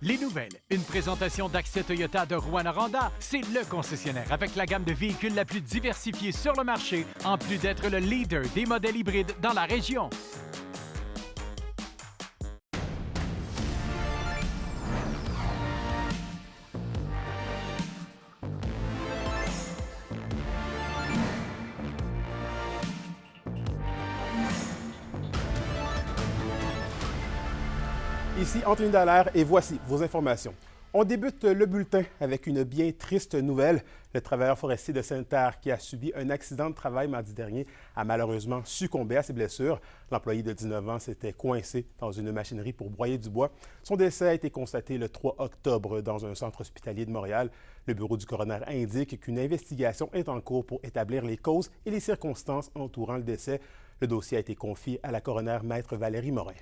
Les nouvelles, une présentation d'Accès Toyota de Rouyn-Noranda. C'est le concessionnaire avec la gamme de véhicules la plus diversifiée sur le marché, en plus d'être le leader des modèles hybrides dans la région. Ici Anthony Dallaire et voici vos informations. On débute le bulletin avec une bien triste nouvelle. Le travailleur forestier de Sainte-Terre qui a subi un accident de travail mardi dernier a malheureusement succombé à ses blessures. L'employé de 19 ans s'était coincé dans une machinerie pour broyer du bois. Son décès a été constaté le 3 octobre dans un centre hospitalier de Montréal. Le bureau du coroner indique qu'une investigation est en cours pour établir les causes et les circonstances entourant le décès. Le dossier a été confié à la coroner maître Valérie Morin.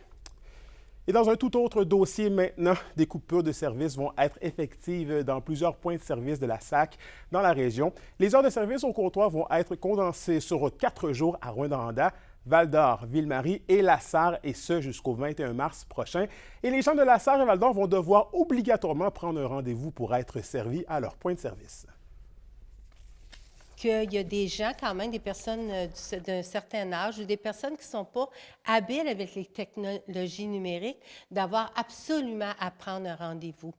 Et dans un tout autre dossier maintenant, des coupures de service vont être effectives dans plusieurs points de service de la SAC dans la région. Les heures de service au comptoir vont être condensées sur 4 jours à Rouyn-Noranda, Val-d'Or, Ville-Marie et La Sarre, et ce jusqu'au 21 mars prochain. Et les gens de La Sarre et Val-d'Or vont devoir obligatoirement prendre un rendez-vous pour être servis à leur point de service. Qu'il y a des gens, quand même, des personnes d'un certain âge ou des personnes qui ne sont pas habiles avec les technologies numériques, d'avoir absolument à prendre un rendez-vous.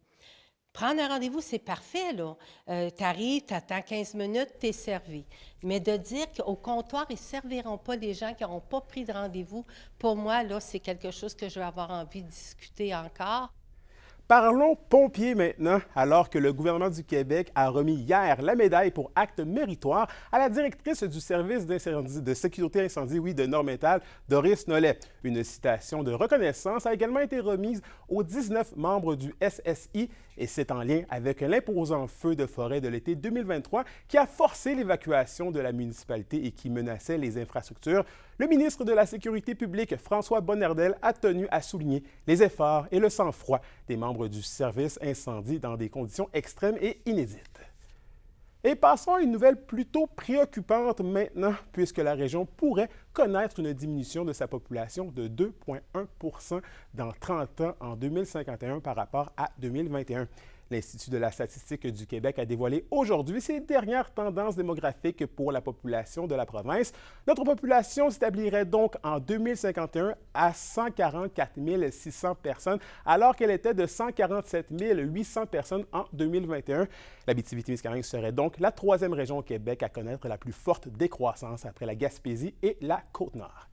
Prendre un rendez-vous, c'est parfait, là. Tu arrives, tu attends 15 minutes, tu es servi. Mais de dire qu'au comptoir, ils ne serviront pas les gens qui n'auront pas pris de rendez-vous, pour moi, là, c'est quelque chose que je vais avoir envie de discuter encore. Parlons pompiers maintenant, alors que le gouvernement du Québec a remis hier la médaille pour acte méritoire à la directrice du service de sécurité incendie, de Nord-Métal, Doris Nollet. Une citation de reconnaissance a également été remise aux 19 membres du SSI et c'est en lien avec l'imposant feu de forêt de l'été 2023 qui a forcé l'évacuation de la municipalité et qui menaçait les infrastructures. Le ministre de la Sécurité publique, François Bonnardel, a tenu à souligner les efforts et le sang-froid des membres du service incendie dans des conditions extrêmes et inédites. Et passons à une nouvelle plutôt préoccupante maintenant, puisque la région pourrait connaître une diminution de sa population de 2,1 dans 30 ans en 2051 par rapport à 2021. L'Institut de la statistique du Québec a dévoilé aujourd'hui ses dernières tendances démographiques pour la population de la province. Notre population s'établirait donc en 2051 à 144 600 personnes, alors qu'elle était de 147 800 personnes en 2021. L'Abitibi-Témiscamingue serait donc la troisième région au Québec à connaître la plus forte décroissance après la Gaspésie et la Côte-Nord.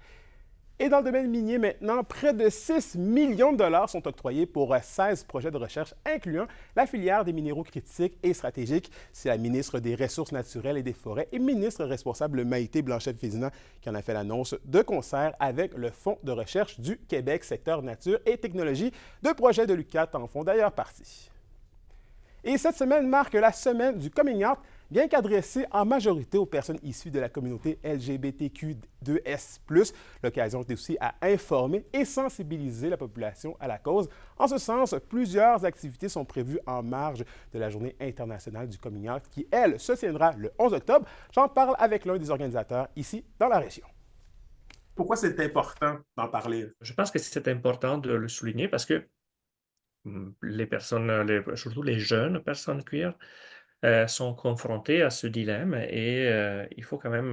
Et dans le domaine minier maintenant, près de 6 millions de dollars sont octroyés pour 16 projets de recherche, incluant la filière des minéraux critiques et stratégiques. C'est la ministre des Ressources naturelles et des Forêts et ministre responsable Maïté Blanchette-Fézina qui en a fait l'annonce de concert avec le Fonds de recherche du Québec, secteur nature et technologie. Deux projets de l'UQAT en font d'ailleurs partie. Et cette semaine marque la semaine du coming out, bien qu'adressée en majorité aux personnes issues de la communauté LGBTQ2S+. L'occasion est aussi à informer et sensibiliser la population à la cause. En ce sens, plusieurs activités sont prévues en marge de la Journée internationale du coming out qui, elle, se tiendra le 11 octobre. J'en parle avec l'un des organisateurs ici dans la région. Pourquoi c'est important d'en parler? Je pense que c'est important de le souligner parce que les personnes, surtout les jeunes personnes queer, sont confrontées à ce dilemme et il faut quand même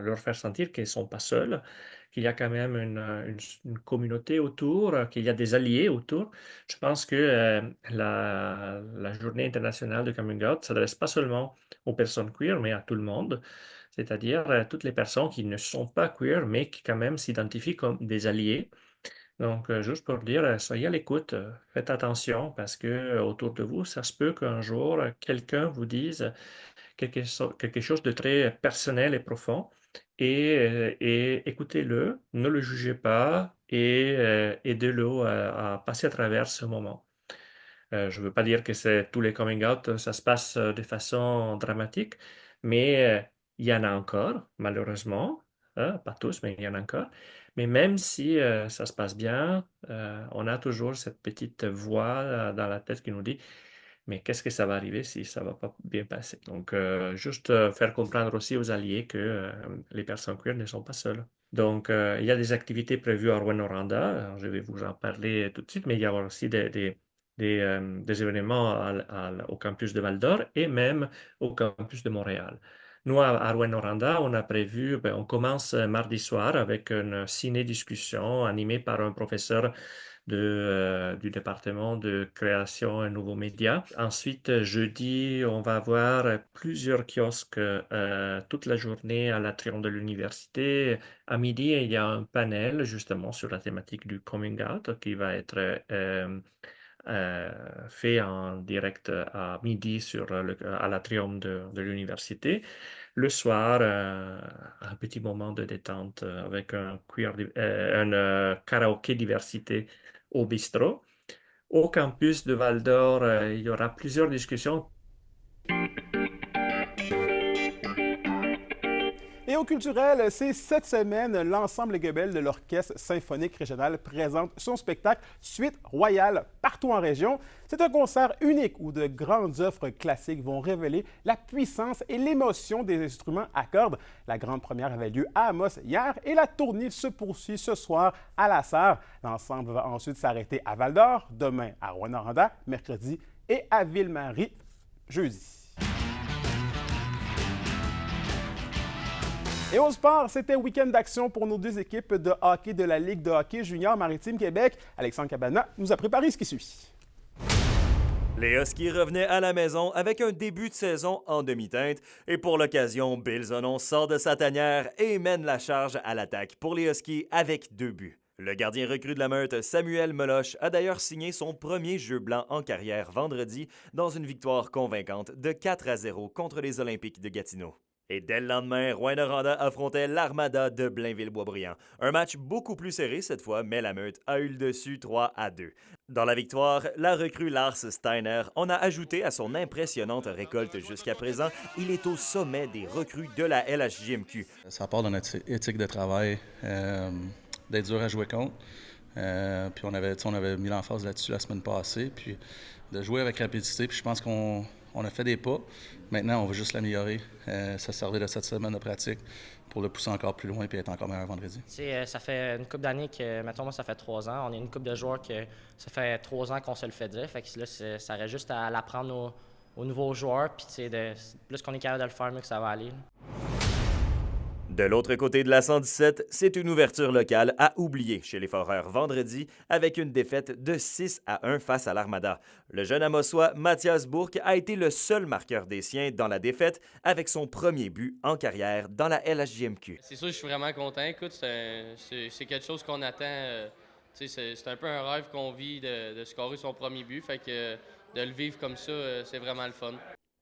leur faire sentir qu'elles ne sont pas seules, qu'il y a quand même une communauté autour, qu'il y a des alliés autour. Je pense que la Journée internationale de coming out ne s'adresse pas seulement aux personnes queer, mais à tout le monde, c'est-à-dire toutes les personnes qui ne sont pas queer, mais qui quand même s'identifient comme des alliés. Donc, juste pour dire, soyez à l'écoute, faites attention parce que autour de vous, ça se peut qu'un jour, quelqu'un vous dise quelque chose de très personnel et profond et écoutez-le, ne le jugez pas et aidez-le à passer à travers ce moment. Je ne veux pas dire que c'est tous les coming out, ça se passe de façon dramatique, mais il y en a encore, malheureusement, hein, pas tous, mais il y en a encore. Mais même si ça se passe bien, on a toujours cette petite voix dans la tête qui nous dit, mais qu'est-ce que ça va arriver si ça va pas bien passer? Donc, juste faire comprendre aussi aux alliés que les personnes queer ne sont pas seules. Donc, il y a des activités prévues à Rouyn-Noranda. Je vais vous en parler tout de suite, mais il y a aussi des des événements au campus de Val-d'Or et même au campus de Montréal. Nous, à Rouyn-Noranda, on a prévu, on commence mardi soir avec une ciné-discussion animée par un professeur du département de création et nouveaux médias. Ensuite, jeudi, on va avoir plusieurs kiosques toute la journée à l'atrium de l'université. À midi, il y a un panel justement sur la thématique du coming out qui va être fait en direct à midi à l'atrium de l'université. Le soir, un petit moment de détente avec un karaoké diversité au bistrot. Au campus de Val-d'Or, il y aura plusieurs discussions. Et au culturel, c'est cette semaine, l'ensemble Goebel de l'Orchestre symphonique régional présente son spectacle Suite royale partout en région. C'est un concert unique où de grandes œuvres classiques vont révéler la puissance et l'émotion des instruments à cordes. La grande première avait lieu à Amos hier et la tournée se poursuit ce soir à La Sarre. L'ensemble va ensuite s'arrêter à Val-d'Or, demain à Rouyn-Noranda, mercredi, et à Ville-Marie, jeudi. Et au sport, c'était week-end d'action pour nos deux équipes de hockey de la Ligue de hockey junior Maritime Québec. Alexandre Cabana nous a préparé ce qui suit. Les Huskies revenaient à la maison avec un début de saison en demi-teinte et pour l'occasion, Bill Zonon sort de sa tanière et mène la charge à l'attaque pour les Huskies avec 2 buts. Le gardien recru de la Meurthe, Samuel Meloche, a d'ailleurs signé son premier jeu blanc en carrière vendredi dans une victoire convaincante de 4-0 contre les Olympiques de Gatineau. Et dès le lendemain, Rouyn-Noranda affrontait l'Armada de Blainville-Boisbriand. Un match beaucoup plus serré cette fois, mais la Meute a eu le dessus 3-2. Dans la victoire, la recrue Lars Steiner en a ajouté à son impressionnante récolte jusqu'à présent. Il est au sommet des recrues de la LHJMQ. Ça part de notre éthique de travail, d'être dur à jouer contre. Puis on avait mis l'emphase là-dessus la semaine passée, puis de jouer avec rapidité. Puis je pense qu'on a fait des pas. Maintenant, on va juste l'améliorer, se servir de cette semaine de pratique pour le pousser encore plus loin et être encore meilleur vendredi. Ça fait une couple d'années que, mettons, moi, ça fait 3 ans. On est une couple de joueurs que ça fait 3 ans qu'on se le fait dire. Fait que là, ça reste juste à l'apprendre aux nouveaux joueurs. Puis, plus qu'on est capable de le faire, mieux que ça va aller. De l'autre côté de la 117, c'est une ouverture locale à oublier chez les Foreurs vendredi avec une défaite de 6-1 face à l'Armada. Le jeune Amossois Mathias Bourque a été le seul marqueur des siens dans la défaite avec son premier but en carrière dans la LHJMQ. C'est sûr, je suis vraiment content. Écoute, c'est quelque chose qu'on attend. C'est un peu un rêve qu'on vit de scorer son premier but. Fait que de le vivre comme ça, c'est vraiment le fun.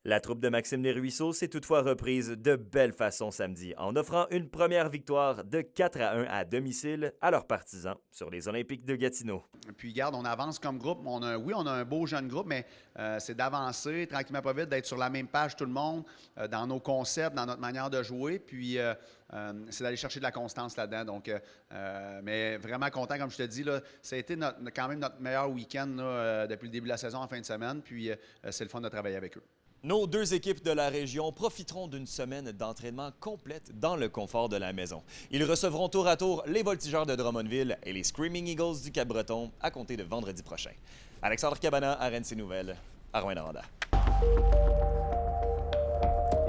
La troupe de Maxime Desruisseaux s'est toutefois reprise de belle façon samedi en offrant une première victoire de 4-1 à domicile à leurs partisans sur les Olympiques de Gatineau. Puis, regarde, on avance comme groupe. On a un beau jeune groupe, mais c'est d'avancer tranquillement pas vite, d'être sur la même page tout le monde, dans nos concepts, dans notre manière de jouer. Puis, c'est d'aller chercher de la constance là-dedans. Donc, mais vraiment content, comme je te dis, là, ça a été quand même notre meilleur week-end là, depuis le début de la saison en fin de semaine. Puis, c'est le fun de travailler avec eux. Nos deux équipes de la région profiteront d'une semaine d'entraînement complète dans le confort de la maison. Ils recevront tour à tour les Voltigeurs de Drummondville et les Screaming Eagles du Cap-Breton à compter de vendredi prochain. Alexandre Cabana, RNC Nouvelles, à Rouyn-Noranda.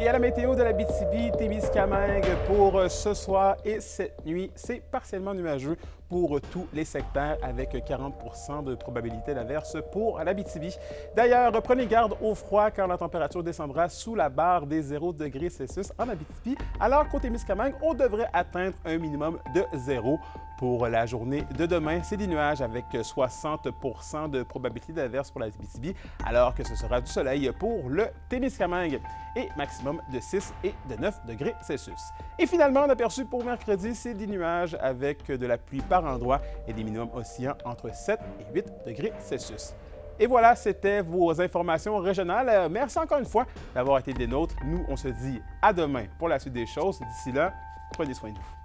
Et à la météo de la Abitibi-Témiscamingue pour ce soir et cette nuit, c'est partiellement nuageux pour tous les secteurs avec 40 % de probabilité d'averse pour l'Abitibi. D'ailleurs, prenez garde au froid car la température descendra sous la barre des 0 degrés Celsius en Abitibi, alors qu'au Témiscamingue, on devrait atteindre un minimum de 0. Pour la journée de demain, c'est des nuages avec 60 % de probabilité d'averse pour l'Abitibi, alors que ce sera du soleil pour le Témiscamingue et maximum de 6 et de 9 degrés Celsius. Et finalement, on aperçu pour mercredi, c'est des nuages avec de la pluie par endroits et des minimums oscillant entre 7 et 8 degrés Celsius. Et voilà, c'était vos informations régionales. Merci encore une fois d'avoir été des nôtres. Nous, on se dit à demain pour la suite des choses. D'ici là, prenez soin de vous.